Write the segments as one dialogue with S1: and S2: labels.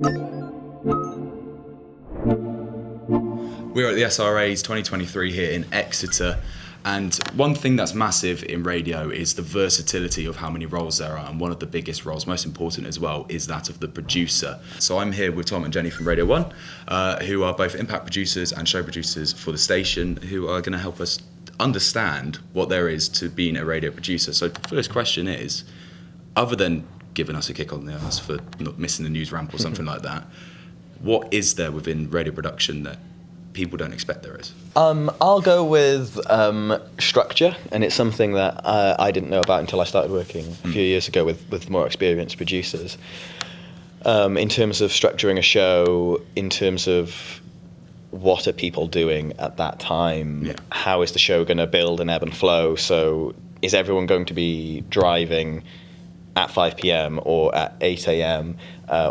S1: We're at the SRA's 2023 here in Exeter, and one thing that's massive in radio is the versatility of how many roles there are, and one of the biggest roles, most important as well, is that of the producer. So I'm here with Tom and Jenny from Radio 1, who are both impact producers and show producers for the station, who are going to help us understand what there is to being a radio producer. So the first question is, other than giving us a kick on the arse for not missing the news ramp or something like that, what is there within radio production that people don't expect there is?
S2: I'll go with structure, and it's something that I didn't know about until I started working a few years ago with more experienced producers. In terms of structuring a show, in terms of what are people doing at that time, how is the show going to build and ebb and flow? So is everyone going to be driving at 5 p.m. or at 8 a.m?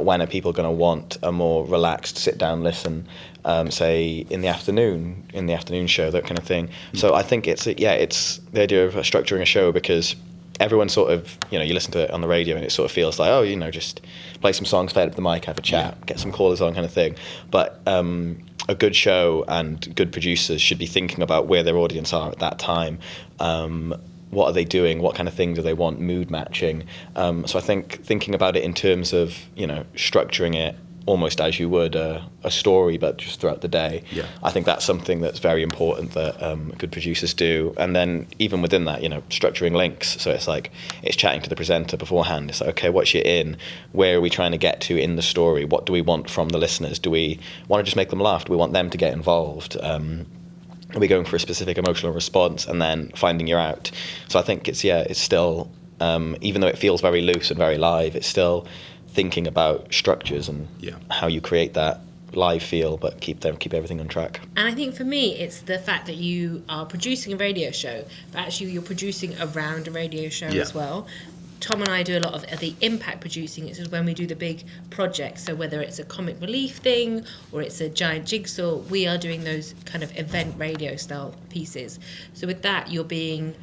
S2: When are people going to want a more relaxed sit-down listen, say in the afternoon show, that kind of thing. So I think it's the idea of structuring a show, because everyone sort of, you listen to it on the radio and it sort of feels like, just play some songs, fade up the mic, have a chat, get some callers on kind of thing. But a good show and good producers should be thinking about where their audience are at that time. What are they doing? What kind of things do they want? Mood matching. So I think thinking about it in terms of, structuring it almost as you would a story, but just throughout the day. Yeah. I think that's something that's very important that good producers do. And then even within that, structuring links. So it's like, it's chatting to the presenter beforehand. It's like, okay, what's your in? Where are we trying to get to in the story? What do we want from the listeners? Do we want to just make them laugh? Do we want them to get involved? Are we going for a specific emotional response, and then finding your out? So I think it's still, even though it feels very loose and very live, it's still thinking about structures and how you create that live feel, but keep everything on track.
S3: And I think for me, it's the fact that you are producing a radio show, but actually you're producing around a radio show as well. Tom and I do a lot of the impact producing. It's when we do the big projects. So whether it's a comic relief thing or it's a giant jigsaw, we are doing those kind of event radio style pieces. So with that, you're doing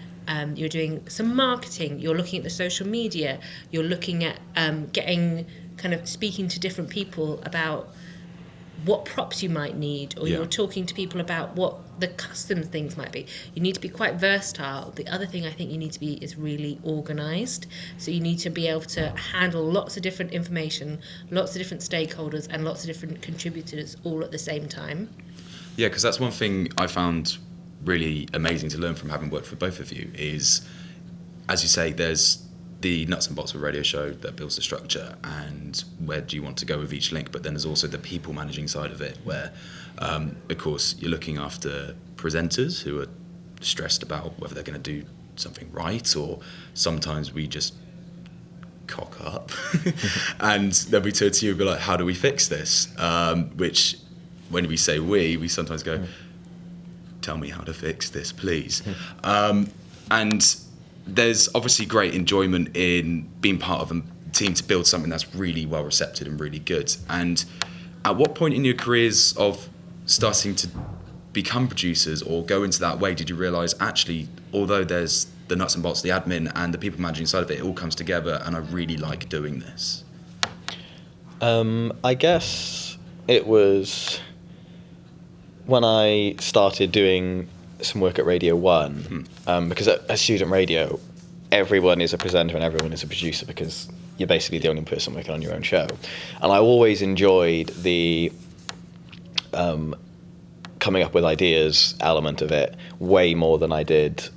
S3: some marketing. You're looking at the social media. You're looking at speaking to different people about what props you might need, or you're talking to people about what the custom things might be. You need to be quite versatile. The other thing I think you need to be is really organised. So you need to be able to handle lots of different information, lots of different stakeholders and lots of different contributors all at the same time.
S1: Yeah, because that's one thing I found really amazing to learn from having worked for both of you is, as you say, there's the nuts and bolts of a radio show that builds the structure and where do you want to go with each link, but then there's also the people managing side of it where of course you're looking after presenters who are stressed about whether they're going to do something right, or sometimes we just cock up and then we turn to you and be like, how do we fix this, which when we say we sometimes go, tell me how to fix this please. And there's obviously great enjoyment in being part of a team to build something that's really well recepted and really good. And at what point in your careers of starting to become producers or go into that way did you realise, actually, although there's the nuts and bolts, the admin and the people managing side of it, it all comes together and I really like doing this?
S2: I guess it was when I started doing some work at Radio 1, because at student radio, everyone is a presenter and everyone is a producer because you're basically the only person working on your own show. And I always enjoyed the coming up with ideas element of it way more than I did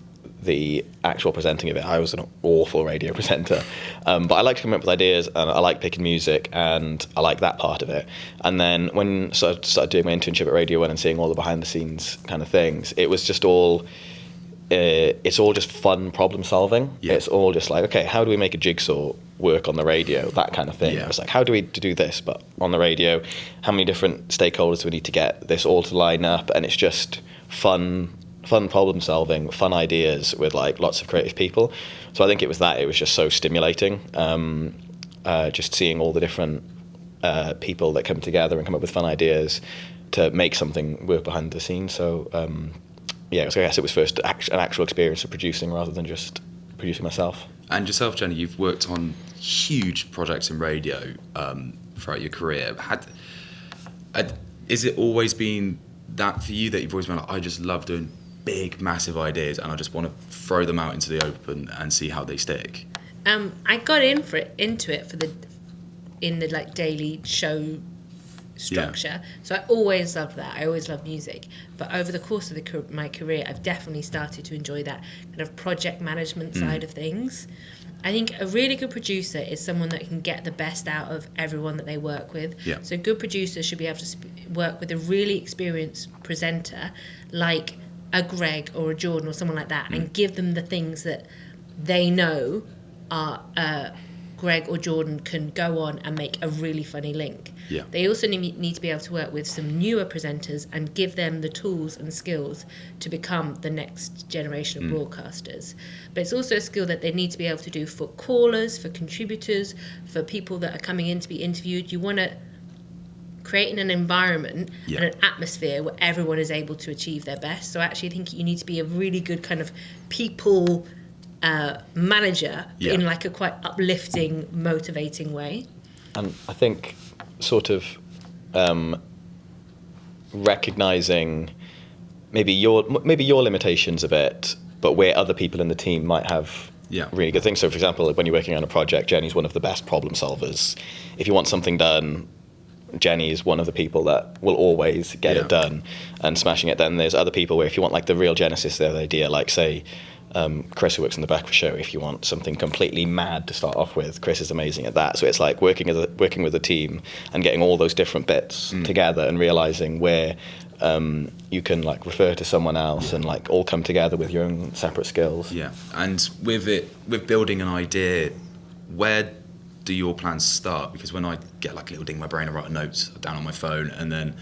S2: the actual presenting of it. I was an awful radio presenter, but I like to come up with ideas and I like picking music and I like that part of it. And then when I started doing my internship at Radio 1 and seeing all the behind the scenes kind of things, it was just all, it's all just fun problem solving. Yeah. It's all just like, okay, how do we make a jigsaw work on the radio, that kind of thing. Yeah. It's like, how do we do this, but on the radio, how many different stakeholders do we need to get this all to line up? And it's just fun problem solving, fun ideas with like lots of creative people. So I think it was just so stimulating, just seeing all the different people that come together and come up with fun ideas to make something work behind the scenes. So I guess it was first an actual experience of producing rather than just producing myself.
S1: And yourself, Jenny, you've worked on huge projects in radio throughout your career. Is it always been that for you, that you've always been like, I just love doing big, massive ideas and I just want to throw them out into the open and see how they stick?
S3: I got into it in the like daily show structure. So I always loved that. I always loved music. But over the course of my career, I've definitely started to enjoy that kind of project management side of things. I think a really good producer is someone that can get the best out of everyone that they work with.
S1: Yeah.
S3: So good producers should be able to work with a really experienced presenter like a Greg or a Jordan or someone like that, and give them the things that they know are Greg or Jordan can go on and make a really funny link.
S1: Yeah.
S3: They also need to be able to work with some newer presenters and give them the tools and skills to become the next generation of broadcasters. But it's also a skill that they need to be able to do for callers, for contributors, for people that are coming in to be interviewed. You want to create an environment and an atmosphere where everyone is able to achieve their best. So I actually think you need to be a really good kind of people manager in like a quite uplifting, motivating way.
S2: And I think sort of recognizing maybe your limitations a bit, but where other people in the team might have really good things. So for example, when you're working on a project, Jenny's one of the best problem solvers. If you want something done, Jenny is one of the people that will always get it done and smashing it. Then there's other people where if you want like the real genesis of the idea, like say Chris, who works in the Breakfast Show, if you want something completely mad to start off with, Chris is amazing at that. So it's like working with a team and getting all those different bits together and realizing where you can like refer to someone else and like all come together with your own separate skills. Yeah, and with building an idea, where do your plans start? Because when I get like a little ding in my brain, I write notes down on my phone, and then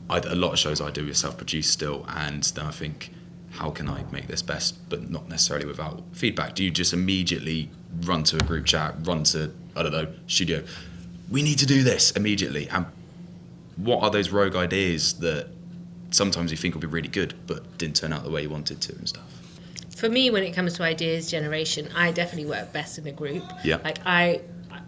S2: a lot of shows I do is self-produced still, and then I think, how can I make this best, but not necessarily without feedback? Do you just immediately run to a group chat, run to, I don't know, studio, we need to do this immediately? And what are those rogue ideas that sometimes you think will be really good, but didn't turn out the way you wanted to and stuff?
S3: For me, when it comes to ideas generation, I definitely work best in a group.
S1: Yeah.
S3: Like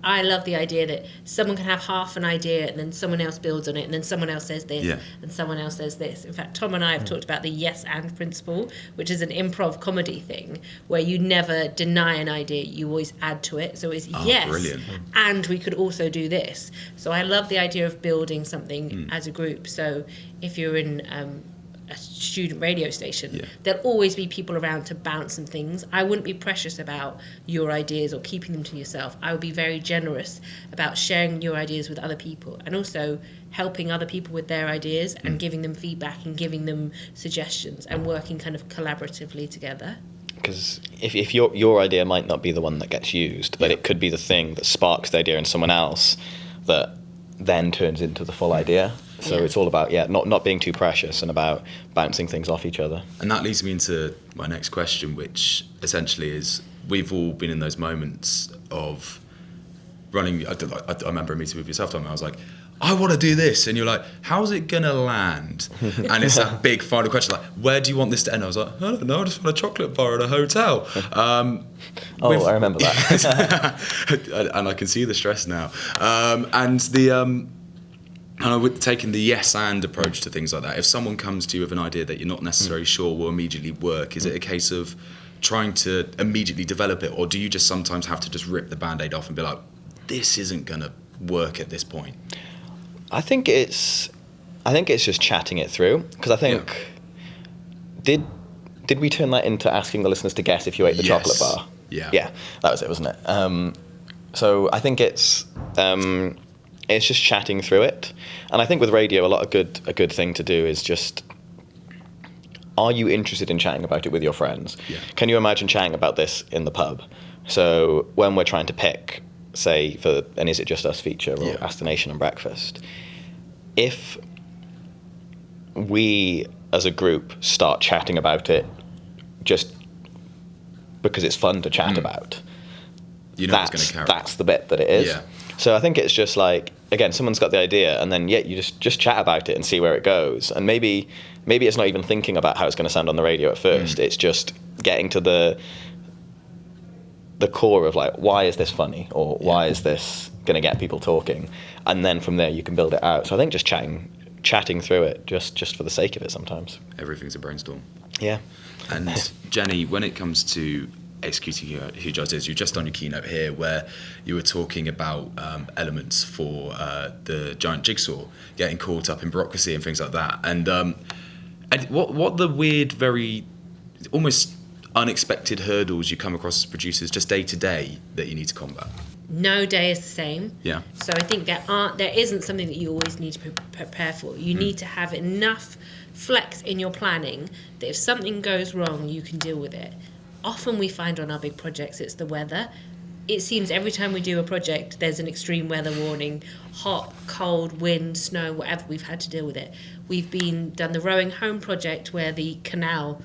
S3: I love the idea that someone can have half an idea and then someone else builds on it and then someone else says this and someone else says this. In fact, Tom and I have talked about the yes and principle, which is an improv comedy thing where you never deny an idea, you always add to it. So it's yes, brilliant. And we could also do this. So I love the idea of building something as a group. So if you're in a student radio station, there'll always be people around to bounce some things. I wouldn't be precious about your ideas or keeping them to yourself. I would be very generous about sharing your ideas with other people and also helping other people with their ideas and giving them feedback and giving them suggestions and working kind of collaboratively together.
S2: Because if your idea might not be the one that gets used, but it could be the thing that sparks the idea in someone else that then turns into the full idea. So it's all about not being too precious and about bouncing things off each other. And
S1: that leads me into my next question, which essentially is, we've all been in those moments of running. I remember a meeting with yourself, Tom, and I was like, I want to do this, and you're like, how's it gonna land? And it's that big final question, like, where do you want this to end? I was like, I don't know, I just want a chocolate bar at a hotel.
S2: I remember that.
S1: And I can see the stress now. And with taking the yes and approach to things like that, if someone comes to you with an idea that you're not necessarily sure will immediately work, is it a case of trying to immediately develop it, or do you just sometimes have to just rip the Band-Aid off and be like, this isn't going to work at this point?
S2: I think it's just chatting it through, because I think did we turn that into asking the listeners to guess if you ate the chocolate bar? Yeah, that was it, wasn't it? So I think it's just chatting through it, and I think with radio, a good thing to do is just, are you interested in chatting about it with your friends? Yeah. Can you imagine chatting about this in the pub? So when we're trying to pick, say, for an Is It Just Us feature or Ask the Nation and Breakfast, if we as a group start chatting about it just because it's fun to chat about, that's the bit that it is. Yeah. So I think it's just like, again, someone's got the idea, and then you just chat about it and see where it goes. And maybe it's not even thinking about how it's going to sound on the radio at first. It's just getting to the core of like, why is this funny, or why is this going to get people talking, and then from there you can build it out. So I think just chatting through it just for the sake of it sometimes.
S1: Everything's a brainstorm.
S2: Yeah.
S1: And Jenny, when it comes to executing huge ideas, you've just done your keynote here where you were talking about elements for the giant jigsaw, getting caught up in bureaucracy and things like that. And what the weird, very almost unexpected hurdles you come across as producers just day to day that you need to combat?
S3: No day is the same.
S1: Yeah.
S3: So I think there isn't something that you always need to prepare for. You need to have enough flex in your planning that if something goes wrong, you can deal with it. Often we find on our big projects it's the weather. It seems every time we do a project, there's an extreme weather warning, hot, cold, wind, snow, whatever. We've had to deal with it. We've done the Rowing Home project where the canal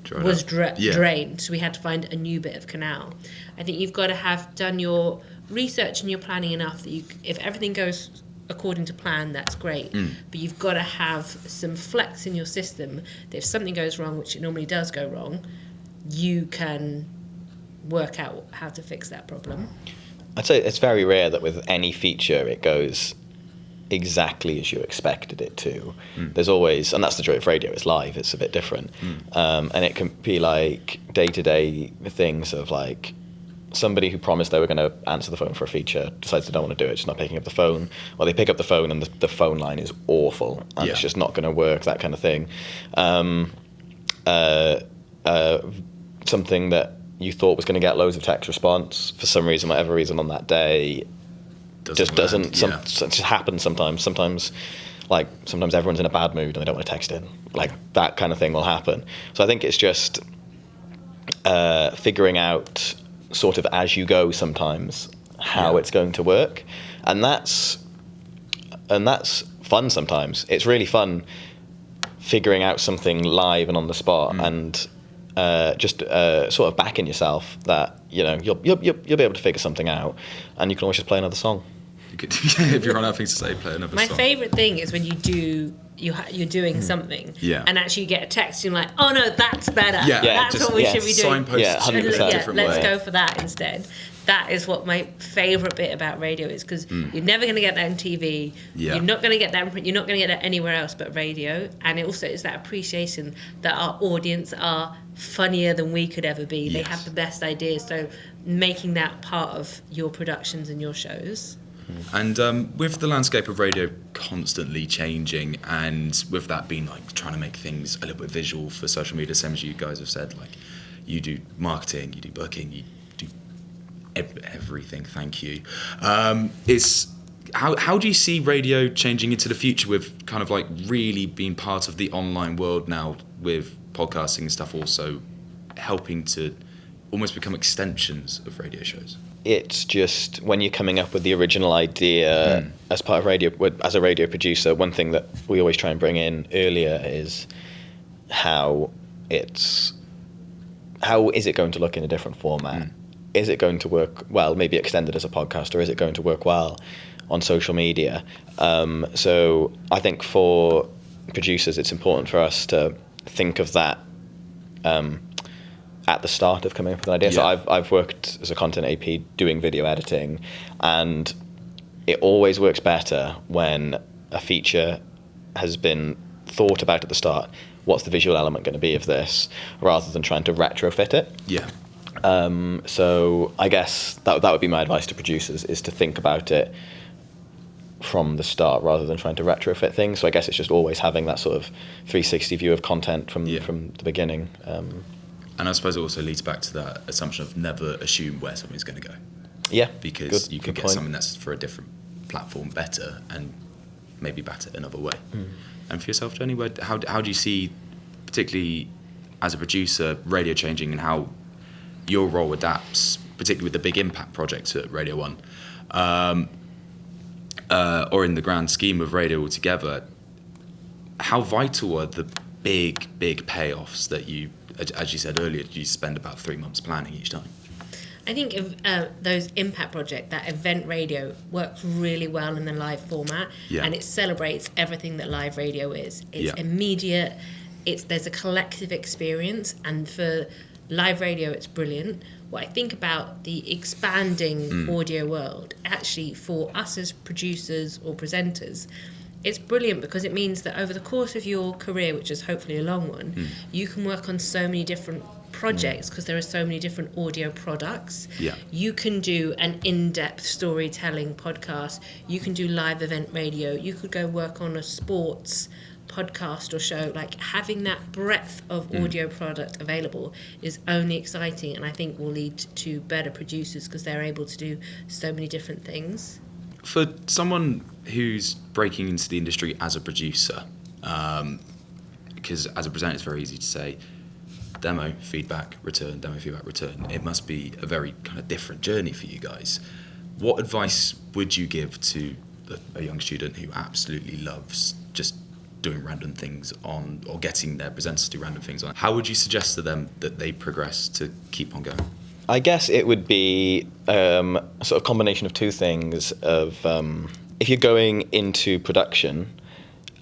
S3: was drained, so we had to find a new bit of canal. I think you've got to have done your research and your planning enough that if everything goes according to plan, that's great. But you've got to have some flex in your system that if something goes wrong, which it normally does go wrong, you can work out how to fix that problem.
S2: I'd say it's very rare that with any feature it goes exactly as you expected it to. There's always, and that's the joy of radio, it's live, it's a bit different. And it can be like day-to-day things of like somebody who promised they were going to answer the phone for a feature decides they don't want to do it, just not picking up the phone, or they pick up the phone and the phone line is awful and it's just not going to work, that kind of thing. Something that you thought was going to get loads of text response, for some reason, whatever reason on that day, doesn't. It just happens sometimes. Sometimes everyone's in a bad mood and they don't want to text in. Like that kind of thing will happen. So I think it's just figuring out sort of as you go sometimes how it's going to work, and that's fun sometimes. It's really fun figuring out something live and on the spot, and just sort of backing yourself that you'll be able to figure something out, and you can always just play another song.
S1: If you run out of things to say, play another song.
S3: My favourite thing is when you're doing something, and actually you get a text and you're like, oh no, that's better. That's what we should be doing.
S1: Signpost 100% different way.
S3: Let's go for that instead. That is what my favourite bit about radio is, because you're never going to get that on TV. You're not going to get that in print. You're not going to get that anywhere else but radio. And it also is that appreciation that our audience are funnier than we could ever be. They have the best ideas. So making that part of your productions and your shows.
S1: And with the landscape of radio constantly changing, and with that being like trying to make things a little bit visual for social media, same as you guys have said, like you do marketing, you do booking, you do everything. Thank you. Is how do you see radio changing into the future with kind of like really being part of the online world now, with podcasting and stuff also helping to almost become extensions of radio shows?
S2: It's just when you're coming up with the original idea as part of radio, as a radio producer, one thing that we always try and bring in earlier is how is it going to look in a different format? Is it going to work well, maybe extended as a podcast, or is it going to work well on social media? So I think for producers, it's important for us to think of that at the start of coming up with an idea. So I've worked as a content AP doing video editing, and it always works better when a feature has been thought about at the start. What's the visual element going to be of this, rather than trying to retrofit it? So I guess that would be my advice to producers, is to think about it from the start rather than trying to retrofit things. So I guess it's just always having that sort of 360 view of content from the beginning.
S1: And I suppose it also leads back to that assumption of never assume where something's going to go.
S2: Yeah.
S1: Because you could get something that's for a different platform better, and maybe better another way. And for yourself, Jenny, how do you see, particularly as a producer, radio changing, and how your role adapts, particularly with the big impact projects at Radio 1, or in the grand scheme of radio altogether? How vital are the big payoffs that you, as you said earlier, you spend about 3 months planning each time?
S3: I think those impact projects, that event radio, works really well in the live format, and it celebrates everything that live radio is. It's immediate. There's a collective experience, and for live radio, it's brilliant. What I think about the expanding audio world, actually for us as producers or presenters, it's brilliant because it means that over the course of your career, which is hopefully a long one, you can work on so many different projects because there are so many different audio products.
S1: Yeah.
S3: You can do an in-depth storytelling podcast. You can do live event radio. You could go work on a sports podcast or show. Like, having that breadth of audio product available is only exciting, and I think will lead to better producers because they're able to do so many different things.
S1: For someone who's breaking into the industry as a producer, because as a presenter it's very easy to say demo, feedback, return, demo, feedback, return. It must be a very kind of different journey for you guys. What advice would you give to a young student who absolutely loves just doing random things on, or getting their presenters to do random things on? How would you suggest to them that they progress to keep on going?
S2: I guess it would be a sort of combination of two things. Of if you're going into production,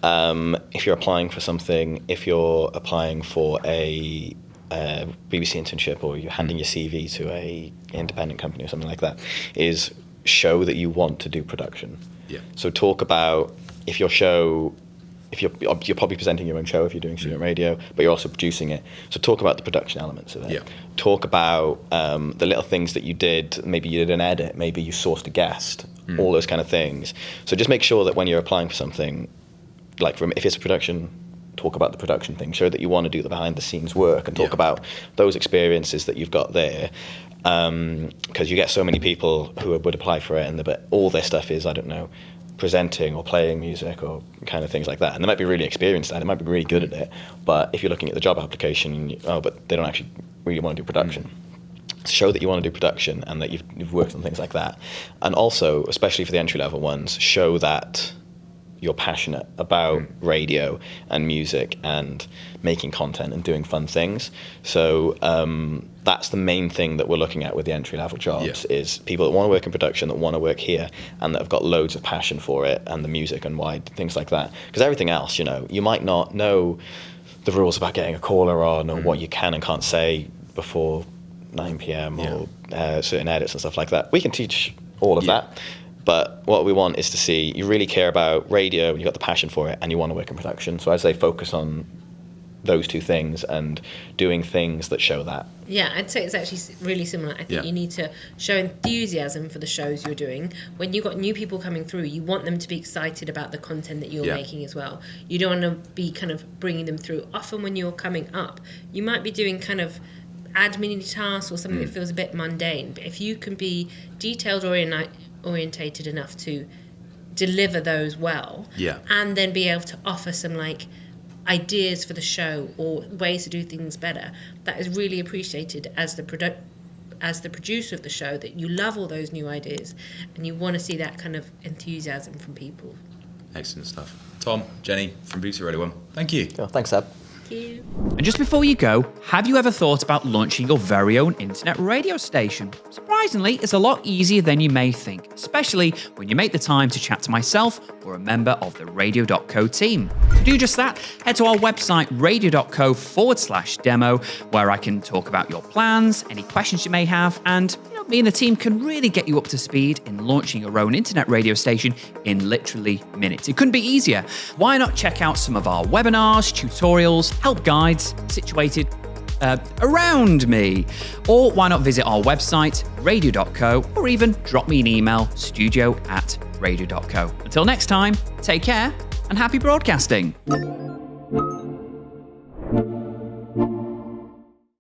S2: if you're applying for something, if you're applying for a BBC internship, or you're handing your CV to a independent company or something like that, is show that you want to do production.
S1: Yeah.
S2: So talk about if your show. If you're probably presenting your own show if you're doing student radio, but you're also producing it. So talk about the production elements of it.
S1: Yeah.
S2: Talk about the little things that you did. Maybe you did an edit. Maybe you sourced a guest. All those kind of things. So just make sure that when you're applying for something, like if it's a production, talk about the production thing. Show that you want to do the behind the scenes work, and talk about those experiences that you've got there. Because you get so many people who would apply for it, but all their stuff is, I don't know, presenting or playing music or kind of things like that, and they might be really experienced at it, might be really good at it, but if you're looking at the job application, but they don't actually really want to do production. Show that you want to do production and that you've worked on things like that. And also, especially for the entry level ones, show that you're passionate about radio and music and making content and doing fun things. So that's the main thing that we're looking at with the entry level jobs, is people that want to work in production, that want to work here, and that have got loads of passion for it and the music and why things like that. Because everything else, you might not know the rules about getting a caller on, or what you can and can't say before 9 p.m. or certain edits and stuff like that. We can teach all of that. But what we want is to see you really care about radio, you've got the passion for it, and you want to work in production. So I'd say focus on those two things and doing things that show that.
S3: Yeah, I'd say it's actually really similar. I think you need to show enthusiasm for the shows you're doing. When you've got new people coming through, you want them to be excited about the content that you're making as well. You don't want to be kind of bringing them through. Often when you're coming up, you might be doing kind of admin tasks or something that feels a bit mundane. But if you can be detailed orientated enough to deliver those well, and then be able to offer some ideas for the show or ways to do things better, that is really appreciated as the producer of the show, that you love all those new ideas and you want to see that kind of enthusiasm from people.
S1: Excellent stuff. Tom, Jenny from BBC Radio 1, thank you.
S2: Oh, thanks, Seb.
S3: Thank you.
S4: And just before you go, have you ever thought about launching your very own internet radio station? Surprisingly, it's a lot easier than you may think, especially when you make the time to chat to myself or a member of the Radio.co team. To do just that, head to our website, Radio.co/demo, where I can talk about your plans, any questions you may have, and me and the team can really get you up to speed in launching your own internet radio station in literally minutes. It couldn't be easier. Why not check out some of our webinars, tutorials, help guides situated around me? Or why not visit our website, Radio.co, or even drop me an email, studio@radio.co. Until next time, take care and happy broadcasting.